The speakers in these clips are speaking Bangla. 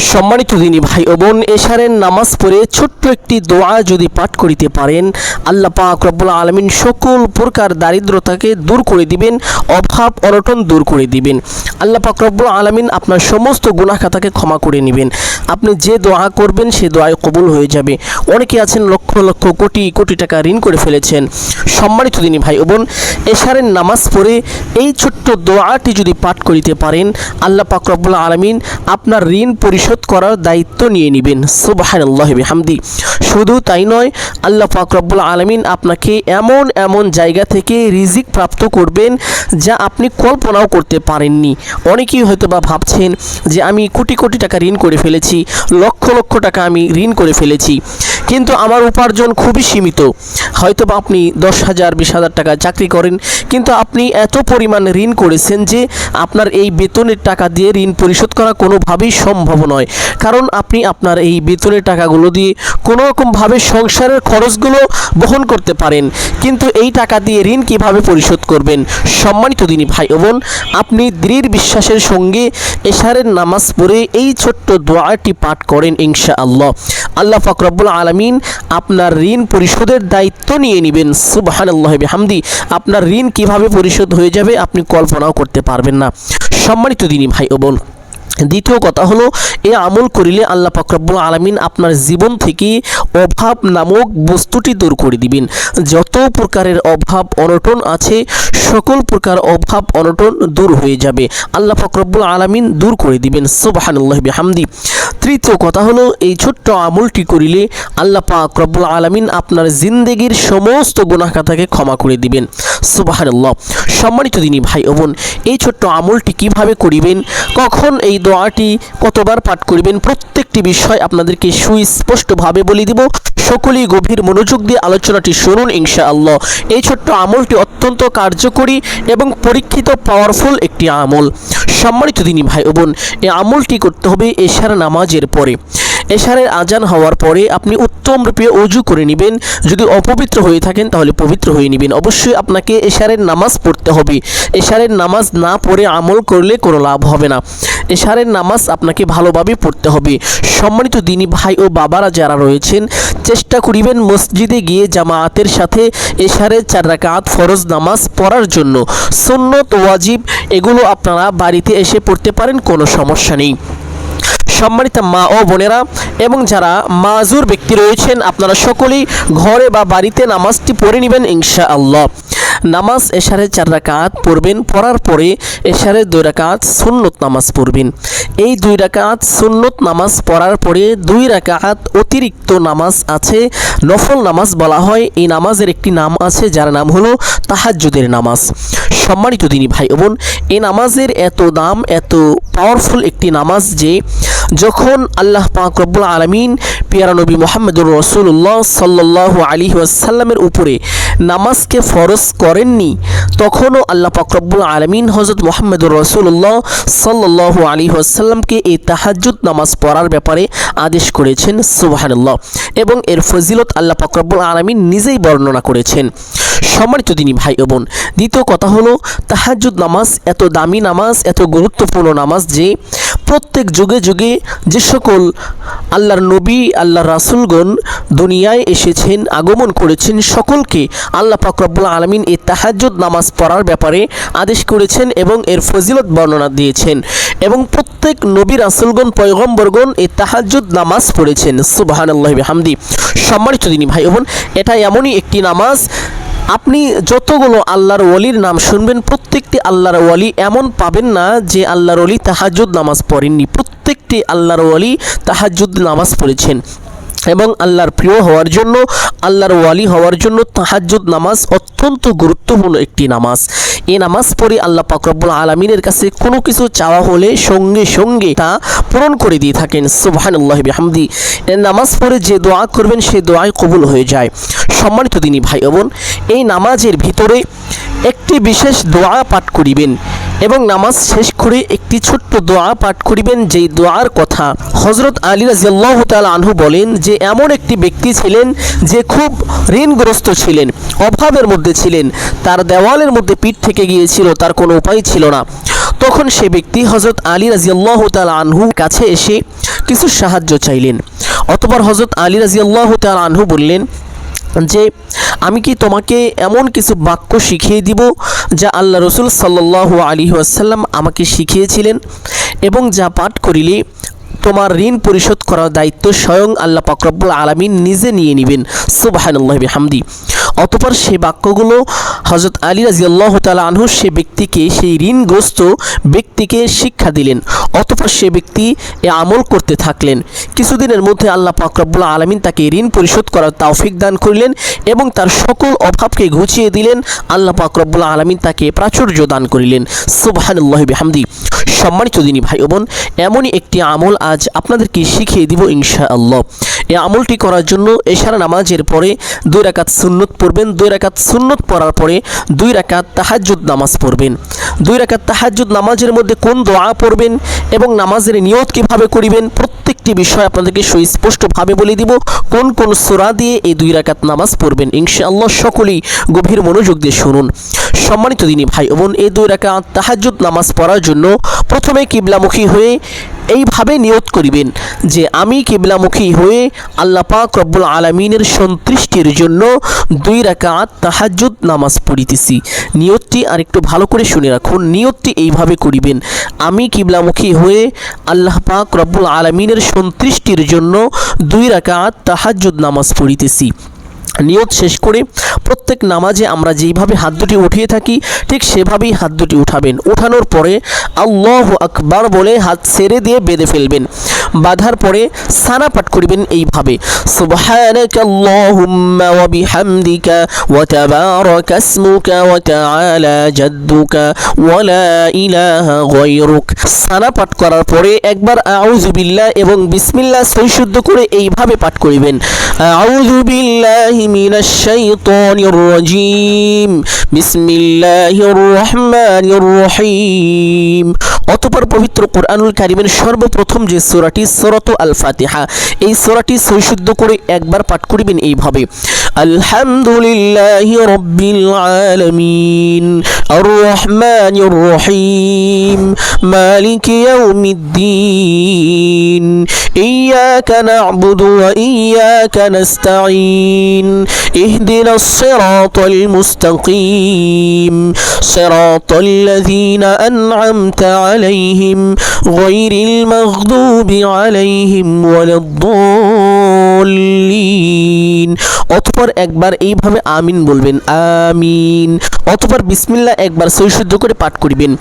সম্মানিত দিনী ভাই ও বোন, এশারের নামাজ পড়ে ছোট্ট একটি দোয়া যদি পাঠ করিতে পারেন, আল্লাহ পাক রব্বুল আলামিন সকল প্রকার দারিদ্রতাকে দূর করে দিবেন, অভাব অনটন দূর করে দিবেন। আল্লাহ পাক রব্বুল আলামিন আপনার সমস্ত গুনাহ খাতাকে ক্ষমা করে নেবেন। আপনি যে দোয়া করবেন সে দোয়ায় কবুল হয়ে যাবে। অনেকে আছেন লক্ষ লক্ষ কোটি কোটি টাকা ঋণ করে ফেলেছেন। সম্মানিত দিনী ভাই ও বোন, এশারের নামাজ পড়ে এই ছোট্ট দোয়াটি যদি পাঠ করিতে পারেন, আল্লাহ পাক রব্বুল আলামিন আপনার ঋণ পরিশোধ করার দায়িত্ব নিয়ে নেবেন। সুবহানাল্লাহি বিহামদি। শুধু তাই নয়, আল্লাহ পাক রব্বুল আলামিন আপনাকে এমন এমন জায়গা থেকে রিজিক প্রাপ্ত করবেন যা আপনি কল্পনাও করতে পারেননি। অনেকেই হয়তো বা ভাবছেন যে আমি কোটি কোটি টাকা ঋণ করে ফেলেছি, লক্ষ লক্ষ টাকা আমি ঋণ করে ফেলেছি, কিন্তু আমার উপার্জন খুবই সীমিত। হয়তো বা আপনি 10,000 20,000 টাকা চাকরি করেন, কিন্তু আপনি এত পরিমাণ ঋণ করেছেন যে আপনার এই বেতনের টাকা দিয়ে ঋণ পরিশোধ করা কোনোভাবেই সম্ভব নয়। কারণ আপনি আপনার এই বেতনের টাকাগুলো দিয়ে কোনো রকমভাবে সংসারের খরচগুলো বহন করতে পারেন, কিন্তু এই টাকা দিয়ে ঋণ কিভাবে পরিশোধ করবেন? সম্মানিত দিনী ভাই ও বোন, আপনি দৃঢ় বিশ্বাসের সঙ্গে এশারের নামাজ পড়ে এই ছোট্ট দোয়াটি পাঠ করেন, ইনশাআল্লাহ আল্লাহ পাক রব্বুল আলামিন আপনার ঋণ পরিশোধের দায়িত্ব নিয়ে নেবেন। সুবহানাল্লাহি বিহামদি। আপনার ঋণ কিভাবে পরিশোধ হয়ে যাবে আপনি কল্পনাও করতে পারবেন না। সম্মানিত দিনী ভাই ও বোন, দ্বিতীয় কথা হলো, এই আমল করিলে আল্লাহ পাক রব্বুল আলামিন আপনার জীবন থেকে অভাব নামক বস্তুটি দূর করে দিবেন। যত প্রকারের অভাব অনটন আছে সকল প্রকার অভাব অনটন দূর হয়ে যাবে, আল্লাহ পাক রব্বুল আলামিন দূর করে দিবেন। সুবহানাল্লাহি বিহামদি। তৃতীয় কথা হলো, এই ছোট্ট আমলটি করিলে আল্লাহ পাক রব্বুল আলামিন আপনার জিন্দেগির সমস্ত গুনাহ খাতাকে ক্ষমা করে দিবেন। সুবহানাল্লাহ। সম্মানিত দিনী ভাই ও বোন, এই ছোট্ট আমলটি কিভাবে করিবেন, কখন এই দোয়াটি কতবার পাঠ করিবেন, প্রত্যেকটি বিষয় আপনাদেরকে সুস্পষ্টভাবে বলে দিব। সকলেই গভীর মনোযোগ দিয়ে আলোচনাটি শুনুন ইনশাআল্লাহ। এই ছোট্ট আমলটি অত্যন্ত কার্যকরী এবং পরীক্ষিত পাওয়ারফুল একটি আমল। সম্মানিত দিনী ভাই ও বোন, এই আমলটি করতে হবে এশার নামাজের পরে। এশারের আজান হওয়ার পরে আপনি উত্তম রূপে ওযু করে নেবেন। যদি অপবিত্র হয়ে থাকেন তাহলে পবিত্র হয়ে নেবেন। অবশ্যই আপনাকে এশারের নামাজ পড়তে হবে। এশারের নামাজ না পড়ে আমল করলে কোনো লাভ হবে না। এশারের নামাজ আপনাকে ভালোভাবে পড়তে হবে। সম্মানিত দিনী ভাই ও বাবারা যারা রয়েছেন, চেষ্টা করিবেন মসজিদে গিয়ে জামায়াতের সাথে এশারের 4 রাকাত ফরজ নামাজ পড়ার জন্য। সুন্নত ওয়াজিব এগুলো আপনারা বাড়িতে এসে পড়তে পারেন, কোনো সমস্যা নেই। সম্মানিত মা ও বোনেরা এবং যারা মাজুর ব্যক্তি রয়েছেন, আপনারা সকলেই ঘরে বা বাড়িতে নামাজটি পড়ে নেবেন ইনশাআল্লাহ। নামাজ এশারের 4 রাকাত পড়বেন, পড়ার পরে এশারের 2 রাকাত সুন্নত নামাজ পড়বেন। এই 2 রাকাত সুন্নত নামাজ পড়ার পরে 2 রাকাত অতিরিক্ত নামাজ আছে, নফল নামাজ বলা হয়। এই নামাজের একটি নাম আছে যার নাম হলো তাহাজ্জুদের নামাজ। সম্মানিত দিনী ভাই ও বোন, এই নামাজের এত দাম, এত পাওয়ারফুল একটি নামাজ যে যখন আল্লাহ পাক রব্বুল আলামিন পিয়ারা নবী মুহাম্মদুর রাসূলুল্লাহ সাল্লাল্লাহু আলাইহি ওয়াসাল্লামের উপরে নামাজকে ফরজ করেননি, তখনও আল্লাহ পাক রব্বুল আলামিন হযরত মুহাম্মদুর রাসূলুল্লাহ সাল্লাল্লাহু আলাইহি ওয়াসাল্লামকে এই তাহাজ্জুদ নামাজ পড়ার ব্যাপারে আদেশ করেছেন। সুবহানাল্লাহ। এবং এর ফজিলত আল্লাহ পাক রব্বুল আলামিন নিজেই বর্ণনা করেছেন। সম্মানিত দিনী ভাই ও বোন, দ্বিতীয় কথা হলো, তাহাজ্জুদ নামাজ এত দামি নামাজ, এত গুরুত্বপূর্ণ নামাজ যে প্রত্যেক যুগে যুগে যে সকল আল্লাহর নবী, আল্লাহর রাসূলগণ দুনিয়ায় এসেছেন, আগমন করেছেন, সকলকে আল্লাহ পাক রব্বুল আলামিন এই তাহাজ্জুদ নামাজ পড়ার ব্যাপারে আদেশ করেছেন এবং এর ফজিলত বর্ণনা দিয়েছেন। এবং প্রত্যেক নবী, রাসূলগণ, পয়গম্বরগণ এই তাহাজ্জুদ নামাজ পড়েছেন। সুবহানাল্লাহি বিহামদি। সম্মানিত দিনী ভাই বোন, এটা এমনই একটি নামাজ, আপনি যতগুলো আল্লাহর ওয়ালির নাম শুনবেন, প্রত্যেকটি আল্লাহর ওয়ালি এমন পাবেন না যে আল্লাহর ওয়ালি তাহাজ্জুদ নামাজ পড়েননি। প্রত্যেকটি আল্লাহর ওয়ালি তাহাজ্জুদ নামাজ পড়েছেন। এবং আল্লাহর প্রিয় হওয়ার জন্য, আল্লাহর ওয়ালি হওয়ার জন্য তাহাজ্জুদ নামাজ অত্যন্ত গুরুত্বপূর্ণ একটি নামাজ। এই নামাজ পড়ে আল্লাহ পাক রব্বুল আলামিনের কাছে কোনো কিছু চাওয়া হলে সঙ্গে সঙ্গে তা পূরণ করে দিয়ে থাকেন। সুবহানাল্লাহি বিহামদি। এই নামাজ পড়ে যে দোয়া করবেন সেই দোয়াই কবুল হয়ে যায়। সম্মানিত দিনী ভাই বোন, এই নামাজের ভিতরে একটি বিশেষ দোয়া পাঠ করিবেন এবং নামাজ শেষ করে একটি ছোট্ট দোয়া পাঠ করিবেন, যেই দোয়ার কথা হযরত আলী রাদিয়াল্লাহু তাআলা আনহু বলেন যে এমন একটি ব্যক্তি ছিলেন যে খুব ঋণগ্রস্ত ছিলেন, অভাবের মধ্যে ছিলেন, তার দেওয়ালের মধ্যে পিঠ থেকে গিয়েছিল, তার কোনো উপায় ছিল না। তখন সে ব্যক্তি হযরত আলী রাদিয়াল্লাহু তাআলা আনহুর কাছে এসে কিছু সাহায্য চাইলেন। অতঃপর হযরত আলী রাদিয়াল্লাহু তাআলা আনহু বললেন যে আমি কি তোমাকে এমন কিছু বাক্য শিখিয়ে দিব যা আল্লাহ রসুল সাল্লাল্লাহু আলাইহি ওয়াসাল্লাম আমাকে শিখিয়েছিলেন এবং যা পাঠ করিলে তোমার ঋণ পরিশোধ করার দায়িত্ব স্বয়ং আল্লাহ পাক রব্বুল আলামিন নিজে নিয়ে নেবেন। সুবহানাল্লাহি বিহামদি। অতঃপর সেই বাক্যগুলো হযরত আলী রাদিয়াল্লাহু তাআলা আনহু সে ব্যক্তিকে, সেই ঋণগ্রস্ত ব্যক্তিকে শিক্ষা দিলেন। অতঃপর সে ব্যক্তি এ আমল করতে থাকলেন। কিছুদিনের মধ্যে আল্লাহ পাক রব্বুল আলামিন তাকে ঋণ পরিশোধ করার তৌফিক দান করলেন এবং তার সকল অভাবকে ঘুচিয়ে দিলেন। আল্লাহ পাক রব্বুল আলামিন তাকে প্রাচুর্য দান করিলেন। সুবহানাল্লাহি বিহামদি। সম্মানিত দিনী ভাই ও বোন, এমনই একটি আমল আজ আপনাদেরকে শিখিয়ে দিব ইনশাআল্লাহ। এই আমলটি করার জন্য এশার নামাজের পরে 2 রাকাত সুন্নত পড়বেন। 2 রাকাত সুন্নত পড়ার পরে 2 রাকাত তাহাজ্জুদ নামাজ পড়বেন। 2 রাকাত তাহাজ্জুদ নামাজের মধ্যে কোন দোয়া পড়বেন এবং নামাজের নিয়ত কিভাবে করিবেন প্রত্যেকটি বিষয় আপনাদেরকে সুস্পষ্টভাবে বলে দিব। কোন কোন সূরা দিয়ে এই 2 রাকাত নামাজ পড়বেন ইনশাআল্লাহ সকলেই গভীর মনোযোগ দিয়ে শুনুন। সম্মানিত দিনী ভাই ও বোন, এই 2 রাকাত তাহাজ্জুদ নামাজ পড়ার জন্য প্রথমে কিবলামুখী হয়ে এইভাবে নিয়ত করিবেন যে আমি কিবলামুখী হয়ে আল্লাহ পাক রব্বুল আলামিনের সন্তুষ্টির জন্য 2 রাকাত তাহাজ্জুদ নামাজ পড়িতেছি। নিয়তটি আরেকটু ভালো করে শুনে রাখুন। নিয়তটি এইভাবে করিবেন, আমি কিবলামুখী হয়ে আল্লাহ পাক রব্বুল আলামিনের সন্তুষ্টির জন্য 2 রাকাত তাহাজ্জুদ নামাজ পড়িতেছি। নিয়ত শেষ করে প্রত্যেক নামাজে আমরা যেইভাবে হাত দুটি উঠিয়ে থাকি ঠিক সেভাবেই হাত দুটি উঠাবেন। উঠানোর পরে আল্লাহু আকবার বলে হাত ছেড়ে দিয়ে বেঁধে ফেলবেন। বাঁধার পরে সানা পাঠ করবেন এইভাবে, সুবহানাকাল্লাহুম্মা ওয়া বিহামদিকা ওয়া তাবারাকা ইসমুকা ওয়া তাআলা জাদ্দুকা ওয়া লা ইলাহা গায়রুক। সানা পাঠ করার পরে একবার আউযু বিল্লাহ এবং বিসমিল্লাহ সহিশুদ্ধ করে এইভাবে পাঠ করবেন, আউযু বিল্লাহি মিনাশ শাইতানির রাজীম বিসমিল্লাহির রহমানির রহিম। অতঃপর পবিত্র কুরআনুল কারীমের সর্বপ্রথম যে সূরাটি সূরাতুল আল ফাতিহা, এই সূরাটি সহিশুদ্ধ করে একবার পাঠ করিবেন এইভাবে, আলহামদুলিল্লাহি রাব্বিল আলামিন আর রহমানির রহিম মালিকি ইয়াউমিদ্দিন ইয়াকা না'বুদু ওয়া ইয়াকা নাস্তাঈন ইহদিনাস সিরাতাল মুস্তাকিম সিরাতাল লাযীনা আন'আমতা আলাইহিম গায়রিল মাগদুবি আলাইহিম ওয়ালাদ-দাল্লিন। অতঃপর একবার এইভাবে আমিন বলবেন, আমিন। অতঃপর বিসমিল্লাহ একবার সহিশুদ্ধ করে পাঠ করিবেন,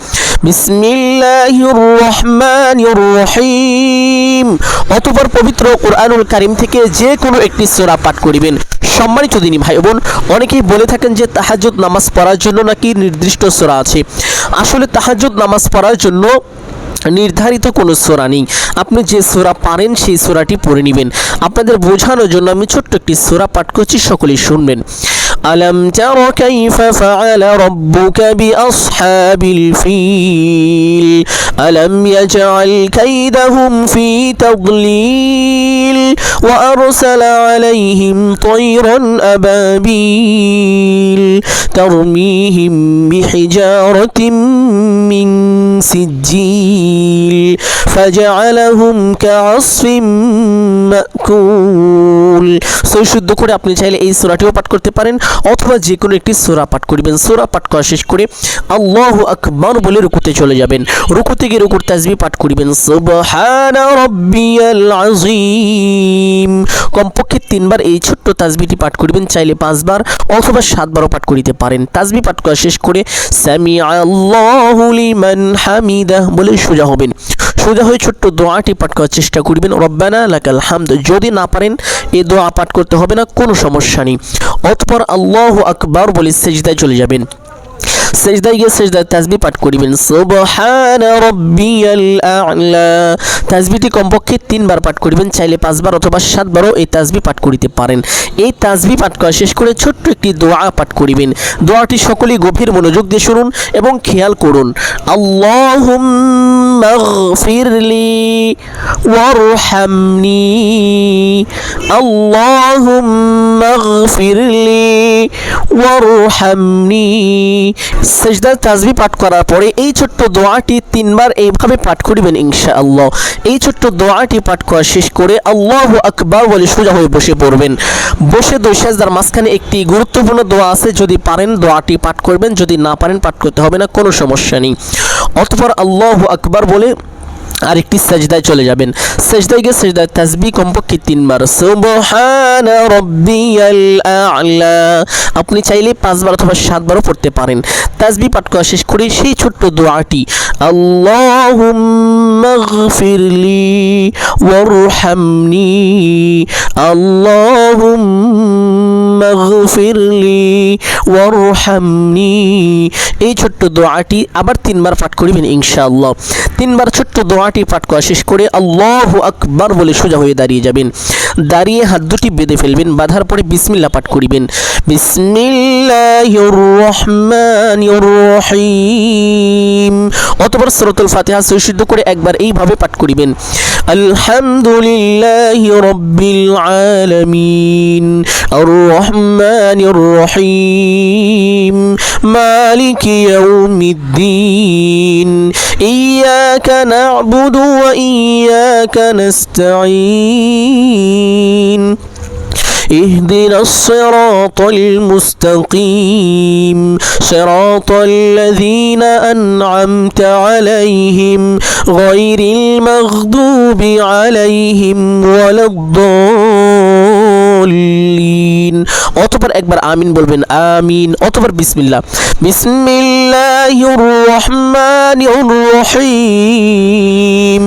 বিসমিল্লাহির রহমানির রহিম। অতঃপর পবিত্র কুরআনুল কারীম থেকে যে কোনো একটি সূরা পাঠ করিবেন। সম্মানিত দিনী ভাই বোন, অনেকেই বলে থাকেন যে তাহাজ্জুদ নামাজ পড়ার জন্য নাকি নির্দিষ্ট সূরা আছে। আসলে তাহাজ্জুদ নামাজ পড়ার জন্য নির্ধারিত কোনো সূরা নেই। আপনি যে সূরা পারেন সেই সূরাটি পড়ে নেবেন। আপনাদের বোঝানোর জন্য আমি ছোট্ট একটি সূরা পাঠ করছি, সকলেই শুনবেন। আলাম তারা কাইফা ফাআলা রাব্বুকা বিআসহাবিল ফিল আলাম ইয়াজআল কাইদাহুম ফি তাদলিল ওয়া আরসালা আলাইহিম তায়রান আবাবিল তারমিহিম বিহিজারাতিন মিন সিজ্জিল ফাজআলাহুম কাআসফিম মাকুল। সহিশুদ্ধ করে আপনি চাইলে এই সূরাটিও পাঠ করতে পারেন অথবা যে কোনো একটি সূরা পাঠ করবেন। সূরা পাঠ করা শেষ করে আল্লাহু আকবার বলে রুকুতে চলে যাবেন। রুকুতে গিয়ে রুকুর তাসবিহ পাঠ করবেন, সুবহানা রাব্বিয়াল আযীম। কমপক্ষে 3 বার এই ছোট্ট তাসবিহটি পাঠ করবেন, চাইলে 5 বার অথবা 7 বারও পাঠ করিতে পারেন। তাসবিহ পাঠ করা শেষ করে সামিআল্লাহু লিমান হামিদাহ বলে সোজা হবেন। সোজা হয়ে ছোট্ট দোয়াটি পাঠ করার চেষ্টা করবেন, রব্বানা লাকাল হামদ। যদি না পারেন এই দোয়া পাঠ করতে হবে না, কোনো সমস্যা নেই। অতঃপর আল্লাহু আকবার বলে সিজদায় চলে যাবেন। সিজদায় গিয়ে সিজদার তাসবিহ পাঠ করিবেন, সুবহানা রাব্বিয়াল আ'লা। তাসবিহটি কমপক্ষে 3 বার পাঠ করিবেন, চাইলে 5 বার অথবা 7 বারও এই তাসবিহ পাঠ করিতে পারেন। এই তাসবিহ পাঠ করা শেষ করে ছোট্ট একটি দোয়া পাঠ করিবেন। দোয়াটি সকলেই গভীর মনোযোগ দিয়ে শুনুন এবং খেয়াল করুন, আল্লাহুম্মা গফিরলি ওয়ারহামনি আল্লাহুম্মা গফিরলি ওয়ারহামনি সেজদার তাসবিহ পাঠ করার পরে এই ছোট্ট দোয়াটি 3 বার এইভাবে পাঠ করিবেন ইনশাআল্লাহ। এই ছোট্ট দোয়াটি পাঠ করা শেষ করে আল্লাহু আকবার বলে সোজা হয়ে বসে পড়বেন। বসে দুই সেজদার মাঝখানে একটি গুরুত্বপূর্ণ দোয়া আছে, যদি পারেন দোয়াটি পাঠ করবেন, যদি না পারেন পাঠ করতে হবে না, কোনো সমস্যা নেই। অতঃপর আল্লাহু আকবার বলে আরেকটি সাজদায় চলে যাবেন। সাজদায় গিয়ে সাজদায় তাসবিহ কমপক্ষে 3 বার সুবহানা রাব্বিয়াল আ'লা, আপনি চাইলে 5 বার অথবা 7 বারও পড়তে পারেন। তাসবিহ পাঠ করা শেষ করে সেই ছোট্ট দোয়াটি আল্লাহুম্মা গফিরলি ওয়ারহামনি, আল্লাহুম্মা গফিরলি ওয়ারহামনি, এই ছোট্ট দোয়াটি আবার 3 বার পাঠ করিবেন ইনশাআল্লাহ। 3 বার ছোট্ট দোয়াটি পাঠ করা শেষ করে আল্লাহু আকবার বলে সোজা হয়ে দাঁড়িয়ে যাবেন। দাঁড়িয়ে হাত দুটি বেঁধে ফেলবেন, বাঁধার পরে বিসমিল্লাহ পাঠ করিবেন। বিসমিল্লাহির রহমানির রহিম, অতঃপর সূরাতুল ফাতিহা সহিষ্ণু করে একবার এইভাবে পাঠ করিবেন। আলহামদুলিল্লাহি রাব্বিল আলামিন আর রহমানির রহিম মালিকি ইয়াউমিদ্দিন ইয়াকা না'বুদু ওয়া ইয়াকা নাস্তাঈন اهدنا الصراط المستقيم صراط الذين أنعمت عليهم غير المغضوب عليهم ولا الضالين। অতঃপর একবার আমিন বলবেন, আমিন। অতঃপর বিসমিল্লাহ, বিসমিল্লাহির রহমানির রহিম।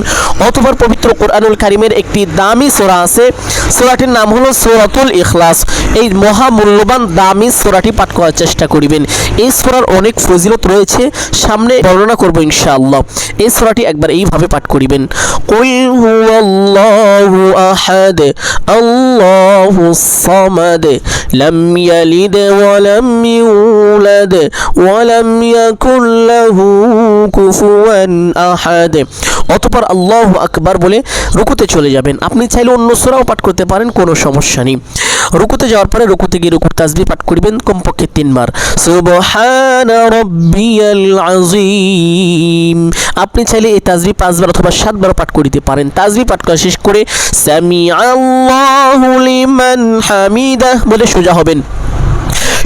অতঃপর পবিত্র কোরআনুল কারীমের একটি দামি সূরা আছে, সূরাটির নাম হলো সূরাতুল ইখলাস। এই মহামূল্যবান দামি সূরাটি পাঠ করার চেষ্টা করিবেন। এই সূরার অনেক ফজিলত রয়েছে, সামনে বর্ণনা করব ইনশাআল্লাহ। এই সূরাটি একবার এইভাবে পাঠ করিবেন। কুল হুয়াল্লাহু আহাদ আল্লাহুস সামাদ লাম ইয়ালিদ ওয়া লাম ইউলাদ ওয়া লাম ইয়াকুল লাহু কুফুয়ান আহাদ। অতঃপর আল্লাহু আকবার বলে রুকুতে চলে যাবেন। আপনি চাইলে অন্য সূরাও পাঠ করতে পারেন, কোনো সমস্যা নেই। রুকুতে যাওয়ার পরে রুকুতে গিয়ে রুকুর তাসবিহ পাঠ করিবেন কমপক্ষে 3 বার সুবহানা রাব্বিয়াল আযীম। আপনি চাইলে এই তাসবিহ 5 বার অথবা 7 বার পাঠ করিতে পারেন। তাসবিহ পাঠ করা শেষ করে সামিআল্লাহু লিমান হামিদাহ বলে সোজা হবেন।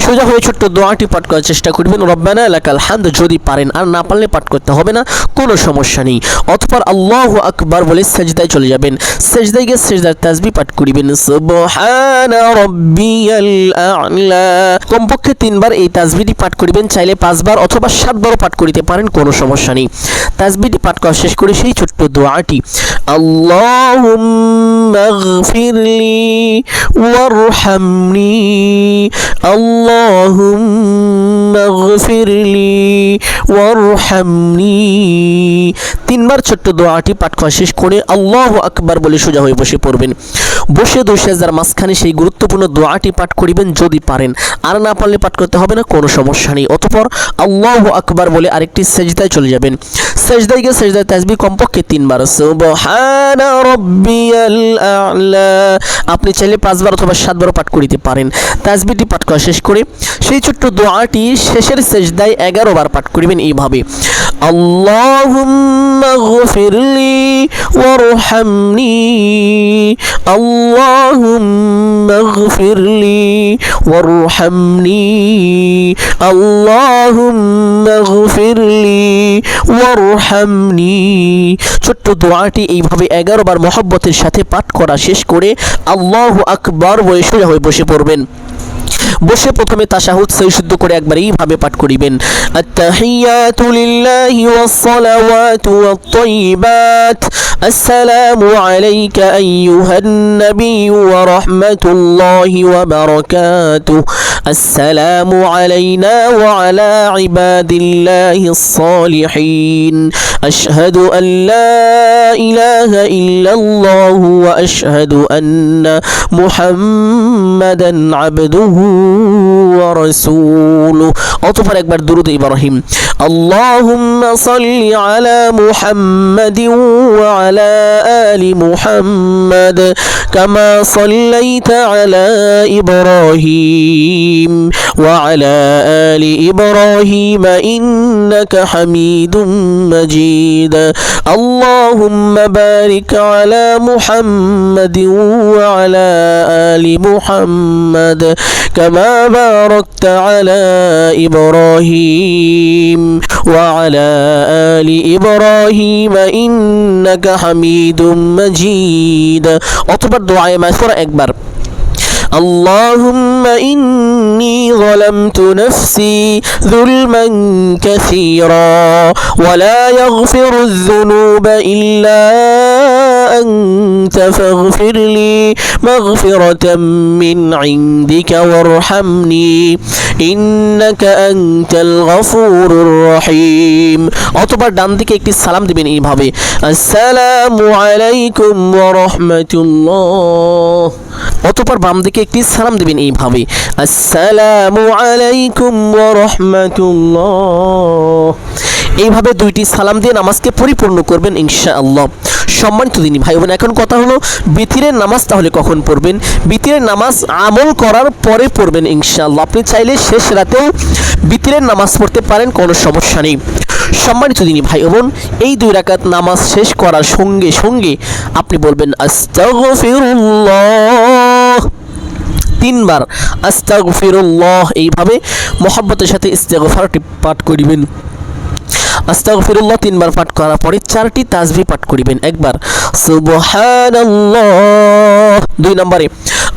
সোজা হয়ে ছোট্ট দোয়াটি পাঠ করার চেষ্টা করবেন, রব্বানা লাকাল হামদ, যদি পারেন, আর না পারলে পাঠ করতে হবে না, কোনো সমস্যা নেই। অতঃপর আল্লাহু আকবার বলে সাজদায় চলে যাবেন। সাজদায় গিয়ে সাজদার তাসবিহ পাঠ করিবেন সুবহানা রাব্বিয়াল আ'লা, কমপক্ষে 3 বার এই তাসবিহটি পাঠ করিবেন। চাইলে 5 বার অথবা 7 বারও পাঠ করিতে পারেন, কোনো সমস্যা নেই। তাসবিহটি পাঠ করা শেষ করে সেই ছোট্ট দোয়াটি আল্লাহুম্মা গফিরলি ওয়ারহামনি আল্লাহুম্মা গফিরলি ওয়ারহামনি, 3 বার ছোট্ট দোয়াটি পাঠ করা শেষ করে আল্লাহু আকবার বলে সোজা হয়ে বসে পড়বেন। বসে দুই সেজদার মাঝখানে সেই গুরুত্বপূর্ণ দোয়াটি পাঠ করিবেন, যদি পারেন, আর না পারলে পাঠ করতে হবে না, কোনো সমস্যা নেই। অতঃপর আল্লাহু আকবার বলে আরেকটি সেজদায় চলে যাবেন। সেজদায় গিয়ে সেজদায় তাসবিহ কমপক্ষে 3 বার সুবহানা রাব্বিয়াল আ'লা, আপনি চাইলে 5 বার অথবা 7 বার পাঠ করিতে পারেন। তাসবিহটি পাঠ করা শেষ করে সেই ছোট্ট দোয়াটি শেষের সেজদায় 11 বার পাঠ করিবেন এইভাবে আল্লাহুম্মা গফিরলি ওয়ারহামনি আল্লাহুম্মা গফিরলি ওয়ারহামনি আল্লাহুম্মা গফিরলি ওয়ারহামনি। ছোট্ট দোয়াটি এইভাবে 11 বার মহব্বতের সাথে পাঠ করা শেষ করে আল্লাহু আকবার বলে সোজা হয়ে বসে পড়বেন। বসে প্রথমে তাশাহুদ সহিষ্ণু করে একবার এইভাবে পাঠ করিবেন আত-তাহিয়াতু লিল্লাহি ওয়াস-সালাওয়াতু ওয়াত-তাইয়্যিবাত আসসালামু আলাইকা আইয়ুহান নাবিয়্যু ওয়া রাহমাতুল্লাহি ওয়া বারাকাতুহু আসসালামু আলাইনা ওয়া আলা ইবাদিল্লাহিস সালিহিন আশহাদু আন লা ইলাহা ইল্লাল্লাহু ওয়া আশহাদু আন্না মুহাম্মাদান আবদুহু ওয়া রাসূলুহু। অতঃপর একবার দুরূদ ইব্রাহিম, আল্লাহুম্মা সাল্লি আলা মুহাম্মাদিন ওয়া আলা আলি মুহাম্মাদ কামা সাল্লাইতা আলা ইব্রাহিম ওয়া আলা আলি ইব্রাহিম ইন্নাকা হামিদুম মাজিদ। আল্লাহুম্মা বারিক আলা মুহাম্মাদিন ওয়া আলা আলি মুহাম্মাদ কামা বারাকতা আলা ইব্রাহিম ওয়া আলা আলি ইব্রাহিম ইন্নাকা হামিদুম মাজিদ। অতঃপর দোয়ায়ে মাসুরা একবার, اللهم إني ظلمت نفسي ظلما كثيرا ولا يغفر الذنوب إلا أنت فاغفر لي مغفرة من عندك وارحمني إنك أنت الغفور الرحيم। অতঃপর ডান দিকে একটি সালাম দিবেন এইভাবে, আসসালামু আলাইকুম ওয়া রাহমাতুল্লাহ। অতঃপর বাম দিকে একটি সালাম দিবেন এইভাবে, আসসালামু আলাইকুম ওয়া রাহমাতুল্লাহ। এইভাবে দুইটি সালাম দিয়ে নামাজকে পরিপূর্ণ করবেন ইনশাআল্লাহ। সম্মানিত দিনী ভাই বোন, এখন কথা হলো বিতিরের নামাজ তাহলে কখন পড়বেন? বিতিরের নামাজ আমল করার পরে পড়বেন ইনশাআল্লাহ। আপনি চাইলে শেষ রাতেও বিতিরের নামাজ পড়তে পারেন, কোনো সমস্যা নেই। সম্মানিত দিনী ভাই বোন, এই 2 রাকাত নামাজ শেষ করার সঙ্গে সঙ্গে আপনি বলবেন আস্তাগফিরুল্লাহ 3 বার, আস্তাগফিরুল্লাহ। এইভাবে মহব্বতের সাথে ইস্তেগফারটি পাঠ করিবেন। আস্তাগফিরুল্লাহ 3 বার পাঠ করার পরে 4টি তাসবিহ পাঠ করিবেন। একবার সুবহানাল্লাহ, 2 নম্বরে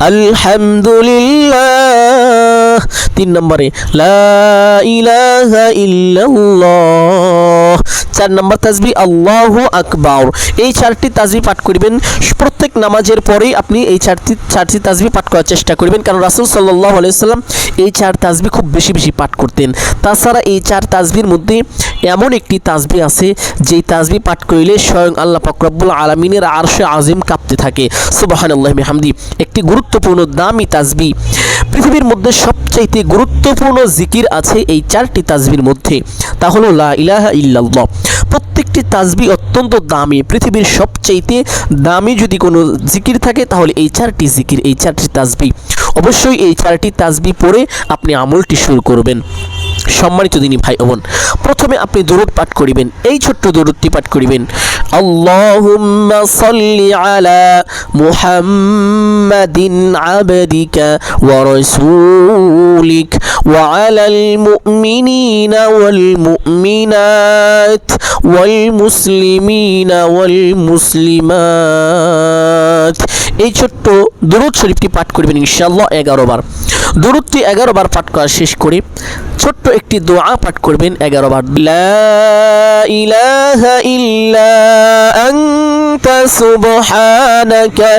আলহামদুলিল্লাহ, 3 নম্বরে লা ইলাহা ইল্লাল্লাহ, 4 নম্বর তাসবিহ আল্লাহু আকবার। এই 4টি তাসবিহ পাঠ করিবেন। প্রত্যেক নামাজের পরেই আপনি এই 4টি তাসবিহ পাঠ করার চেষ্টা করবেন, কারণ রাসূল সাল্লাল্লাহু আলাইহি ওয়াসাল্লাম এই 4 তাসবিহ খুব বেশি বেশি পাঠ করতেন। তাছাড়া এই 4 তাসবিহর মধ্যে এমন একটি তাসবিহ আছে যেই তাসবিহ পাঠ করিলে স্বয়ং আল্লাহ পাক রব্বুল আলামিনের আরশে আজিম কাঁপতে থাকে। সুবহানাল্লাহি বিহামদি। একটি গুরুত্বপূর্ণ দামি তাসবিহ। পৃথিবীর মধ্যে সবচাইতে গুরুত্বপূর্ণ জিকির আছে এই 4টি তাসবিহর মধ্যে, তা হলো লা ইলাহা ইল্লাল্লাহ। প্রত্যেকটি তাসবিহ অত্যন্ত দামি। পৃথিবীর সবচাইতে দামি যদি কোনো জিকির থাকে তাহলে এই 4টি জিকির, এই 4টি তাসবিহ। অবশ্যই এই 4টি তাসবিহ পড়ে আপনি আমলটি শুরু করবেন। সম্মানিত দিনী ভাই বোন, প্রথমে আপনি দুরূদ পাঠ করিবেন। এই ছোট্ট দুরূদটি পাঠ করিবেন, আল্লাহুম্মা সাল্লি আলা মুহাম্মাদিন আবদিকা ওয়া রাসূলিক ওয়া আলাল মুমিনিনা ওয়াল মুমিনাত ওয়াল মুসলিমিনা ওয়াল মুসলিমাত। এই ছোট্ট দুরূদ শরীফটি পাঠ করবেন ইনশাআল্লাহ 11 বার। দুরূদটি 11 বার পাঠ করা শেষ করে ছোট্ট একটি দোয়া পাঠ করবেন 11 বার, লা ইলাহা ইল্লা আনতা সুবহানাকা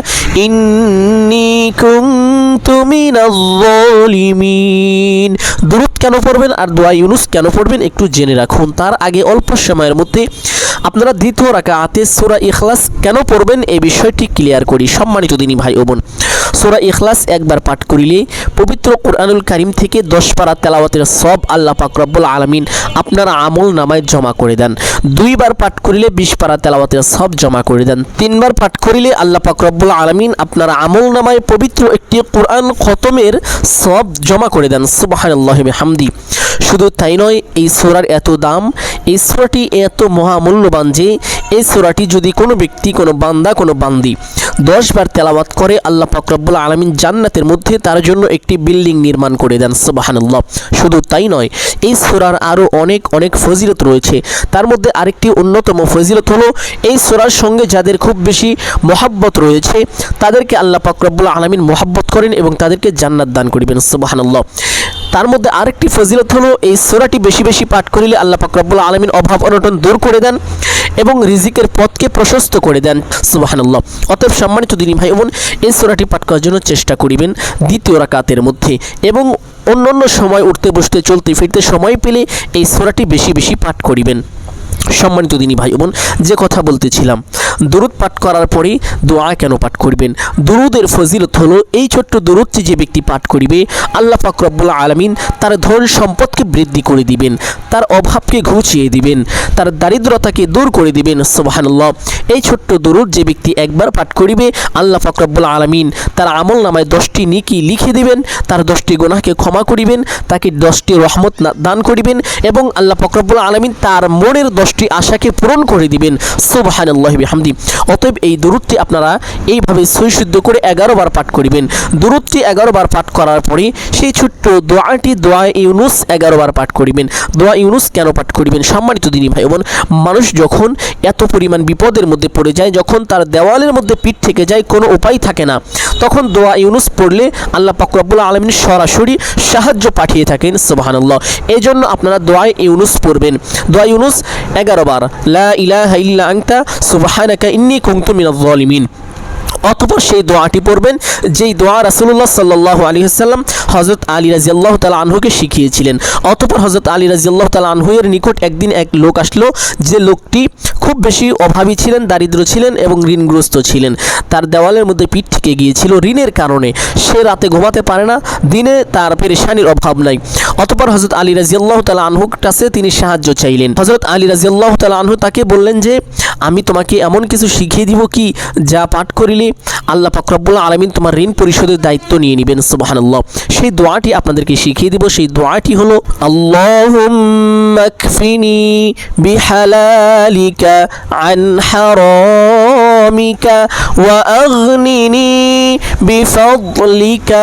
ইন্নী কুনতু মিনাজ জালিমিন। দুরূদ কেন পড়বেন আর দোয়া ইউনুস কেন পড়বেন একটু জেনে রাখুন। তার আগে অল্প সময়ের মধ্যে আপনারা দ্বিতীয় রাকাতে সূরা ইখলাস কেন পড়বেন এই বিষয়টি ক্লিয়ার করি। সম্মানিত দিনী ভাই ও বোন, সূরা ইখলাস একবার পাঠ করিলে পবিত্র কোরআনুল কারীম থেকে 10 পারা তেলাওয়াতের সওয়াব আল্লাহ পাক রব্বুল আলামিন আপনার আমল নামায় জমা করে দেন। 2 বার পাঠ করিলে 20 পারা তেলাওয়াতের সওয়াব জমা করে দেন। 3 বার পাঠ করিলে আল্লাহ পাক রব্বুল আলামিন আপনার আমল নামায় পবিত্র একটি কোরআন খতমের সওয়াব জমা করে দেন। সুবহানাল্লাহি বিহামদি। শুধু তাই নয়, এই সূরার এত দাম, এই সূরাটি এত মহামূল্যবান যে এই সূরাটি যদি কোনো ব্যক্তি, কোনো বান্দা, কোনো বান্দি 10 বার তেলাওয়াত করে আল্লাহ পাক রব্বুল আলামিন জান্নাতের মধ্যে তার জন্য একটি বিল্ডিং নির্মাণ করে দেন। সুবহানাল্লাহ। শুধু তাই নয়, এই সূরার আরও অনেক অনেক ফজিলত রয়েছে। তার মধ্যে আরেকটি অন্যতম ফজিলত হলো এই সূরার সঙ্গে যাদের খুব বেশি মহব্বত রয়েছে তাদেরকে আল্লাহ পাক রব্বুল আলামিন মহব্বত করেন এবং তাদেরকে জান্নাত দান করিবেন। সুবহানাল্লাহ। তার মধ্যে আরেকটি ফজিলত হলো এই সূরাটি বেশি বেশি পাঠ করিলে আল্লাহ পাক রব্বুল আলামিন অভাব অনটন দূর করে দেন এবং রিজিকের পথকে প্রশস্ত করে দেন। সুবহানাল্লাহ। অতএব সম্মানিত দিনী ভাই বোন, এই সূরাটি পাঠ করার জন্য চেষ্টা করিবেন দ্বিতীয় রাকাতের মধ্যে, এবং অন্যান্য সময় উঠতে বসতে চলতে ফিরতে সময় পেলে এই সূরাটি বেশি বেশি পাঠ করিবেন। সম্মানিত দিনী ভাই বোন, যে কথা বলতেছিলাম, দুরূদ পাঠ করার পরে দোয়া কেন পাঠ করবেন? দুরূদের ফজিলত হলো, এই ছোট্ট দুরূদটি যে ব্যক্তি পাঠ করিবে আল্লাহ পাক রব্বুল আলামিন তার ধন সম্পদকে বৃদ্ধি করে দিবেন, তার অভাবকে ঘুচিয়ে দিবেন, তার দারিদ্রতাকে দূর করে দিবেন। সুবহানাল্লাহ। এই ছোট্ট দুরূদ যে ব্যক্তি একবার পাঠ করিবে আল্লাহ পাক রব্বুল আলামিন তার আমল নামায় 10টি নেকি লিখে দিবেন, তার 10টি গুনাহকে ক্ষমা করিবেন, তাকে 10টি রহমত দান করিবেন এবং আল্লাহ পাক রব্বুল আলামিন তার মনের 10টি আশাকে পূরণ করে দিবেন। সুবহানাল্লাহি বিহামদি। অতএব এই দুরূদটি আপনারা এইভাবে সহিশুদ্ধ করে 11 বার পাঠ করিবেন। দুরূদটি 11 বার পাঠ করার পরে সেই ছোট্ট দোয়াটি দোয়া ইউনুস 11 বার পাঠ করিবেন। দোয়া ইউনুস কেন পাঠ করিবেন? সম্মানিত দিনী ভাই বোন, মানুষ যখন এত পরিমাণ বিপদের মধ্যে পড়ে যায়, যখন তার দেওয়ালের মধ্যে পিঠ থেকে যায়, কোনো উপায় থাকে না, তখন দোয়া ইউনুস পড়লে আল্লাহ পাক রব্বুল আলামিন সরাসরি সাহায্য পাঠিয়ে থাকেন। সুবহানাল্লাহ। এই জন্য আপনারা দোয়া ইউনুস পড়বেন। দোয়া ইউনুস 11 বার, লা ইলাহা ইল্লা আনতা সুবহানাকা ইন্নী কুনতু মিনাজ জালিমিন। অতঃপর সেই দোয়াটি পড়বেন যেই দোয়া রাসূলুল্লাহ সাল্লাল্লাহু আলাইহি ওয়াসাল্লাম হযরত আলী রাদিয়াল্লাহু তাআলা আনহুকে শিখিয়েছিলেন। অতঃপর হযরত আলী রাদিয়াল্লাহু তাআলা আনহুর নিকট একদিন এক লোক আসলো, যে লোকটি খুব বেশি অভাবী ছিলেন, দারিদ্র ছিলেন এবং ঋণগ্রস্ত ছিলেন। তার দেওয়ালের মধ্যে পিঠ থেকে গিয়েছিল ঋণের কারণে। সে রাতে ঘুমাতে পারে না, দিনে তার পেরেশানির অভাব নাই। অতঃপর হযরত আলী রাদিয়াল্লাহু তাআলা আনহুর কাছে তিনি সাহায্য চাইলেন। হযরত আলী রাদিয়াল্লাহু তাআলা আনহু তাকে বললেন যে, আমি তোমাকে এমন কিছু শিখিয়ে দিব কি যা পাঠ করিলে আল্লাহ পাক রব্বুল আলামিন তোমার ঋণ পরিশোধের দায়িত্ব নিয়ে নেবেন। সুবহানাল্লাহ। সেই দোয়াটি আপনাদেরকে শিখিয়ে দিব। সেই দোয়াটি হলো, আল্লাহুম্মা কফিনি বিহালালিকা আন হারামিকা ওয়া আগনিনি বিফাদলিকা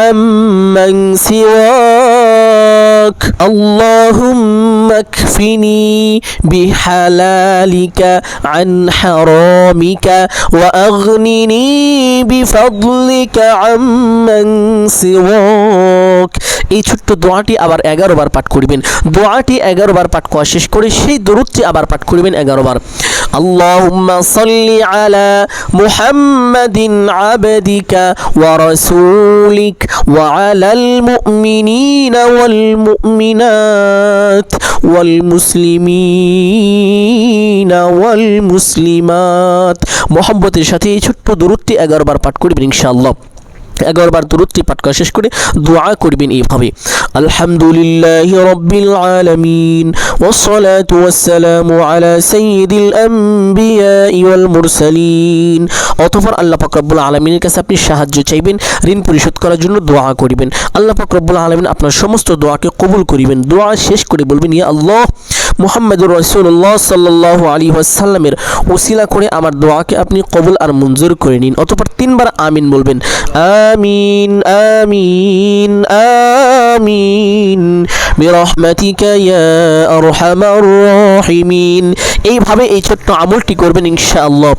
আম্মান সিওয়াক। আল্লাহুম্মা কফিনি বিহালালিকা আন হারামিকা ওয়া আগনিনি বিফাদলিকা আম্মান সিওয়াক। এই ছোট্ট দোয়াটি আবার 11 বার পাঠ করিবেন। দোয়াটি 11 বার পাঠ করা শেষ করে সেই দুরূদটি আবার পাঠ করিবেন 11 বার। আল্লাহুম্মা সাল্লি আলা মুহাম্মাদিন আবদিকা ওয়া রাসূলিক ওয়া আলাল মুমিনিনা ওয়াল মুমিনাত ওয়াল মুসলিমিনা ওয়াল মুসলিমাত। মুহাম্মদের সাথে এই ছোট্ট দুরূদটি 11 বার পাঠ করিবেন ইনশাআল্লাহ। 11 বার দুরূদটি পাঠ করা শেষ করে দোয়া করবেন এইভাবে, আলহামদুলিল্লাহি রাব্বিল আলামিন ওয়াসসালাতু ওয়াসসালামু আলা সাইয়্যিদিল আমবিয়া ওয়াল মুরসালিন। অতঃপর আল্লাহ পাক রব্বুল আলামিনের কাছে আপনি সাহায্য চাইবেন, ঋণ পরিশোধ করার জন্য দোয়া করিবেন। আল্লাহ পাক রব্বুল আলামিন আপনার সমস্ত দোয়াকে কবুল করিবেন। দোয়া শেষ করে বলবেন, ইয়া আল্লাহ, মুহাম্মদুর রাসূলুল্লাহ সাল্লাল্লাহু আলাইহি ওয়াসাল্লামের ওসিলা করে আমার দোয়াকে আপনি কবুল আর মঞ্জুর করে নিন। অতঃপর 3 বার আমিন বলবেন, আমিন আমিন আমিন বিরহমাতিকা ইয়া আরহামার রাহিমিন। এইভাবে এই ছোট্ট আমলটি করবেন ইনশাআল্লাহ।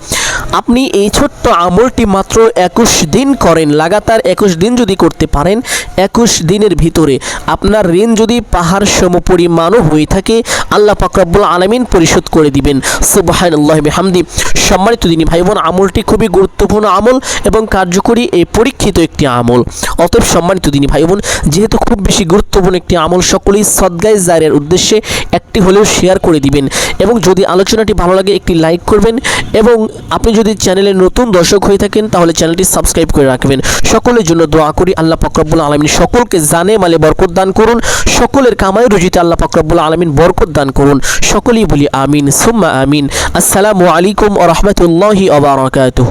আপনি এই ছোট্ট আমলটি মাত্র 21 দিন করেন, লাগাতার 21 দিন যদি করতে পারেন, 21 দিনের ভিতরে আপনার ঋণ যদি পাহাড় সমপরিমাণও হয়ে থাকে আল্লাহ পাক রব্বুল আলামিন পরিশোধ করে দিবেন। সুবহানাল্লাহি বিহামদি। সম্মানিত দিনী ভাই বোন, আমলটি খুবই গুরুত্বপূর্ণ আমল এবং কার্যকরী, এই পরীক্ষিত একটি আমল। অতএব সম্মানিত দিনী ভাই বোন, যেহেতু খুব বেশি গুরুত্বপূর্ণ একটি আমল, সকলেই সদগায়ে জারিয়ার উদ্দেশ্যে একটি হলেও শেয়ার করে দিবেন এবং যদি আলোচনাটি ভালো লাগে একটি লাইক করবেন এবং আপনি যদি চ্যানেলে নতুন দর্শক হয়ে থাকেন তাহলে চ্যানেলটি সাবস্ক্রাইব করে রাখবেন। সকলের জন্য দোয়া করি, আল্লাহ পাক রব্বুল আলামিন সকলকে জানে মালে বরকত দান করুন, সকলের কামাই রুজিতে আল্লাহ পাক রব্বুল আলামিন বরকত দান করুন। সকলেই বলি আমিন সুম্মা আমিন। আসসালামু আলাইকুম ওয়া রাহমাতুল্লাহি ওয়া বারাকাতুহু।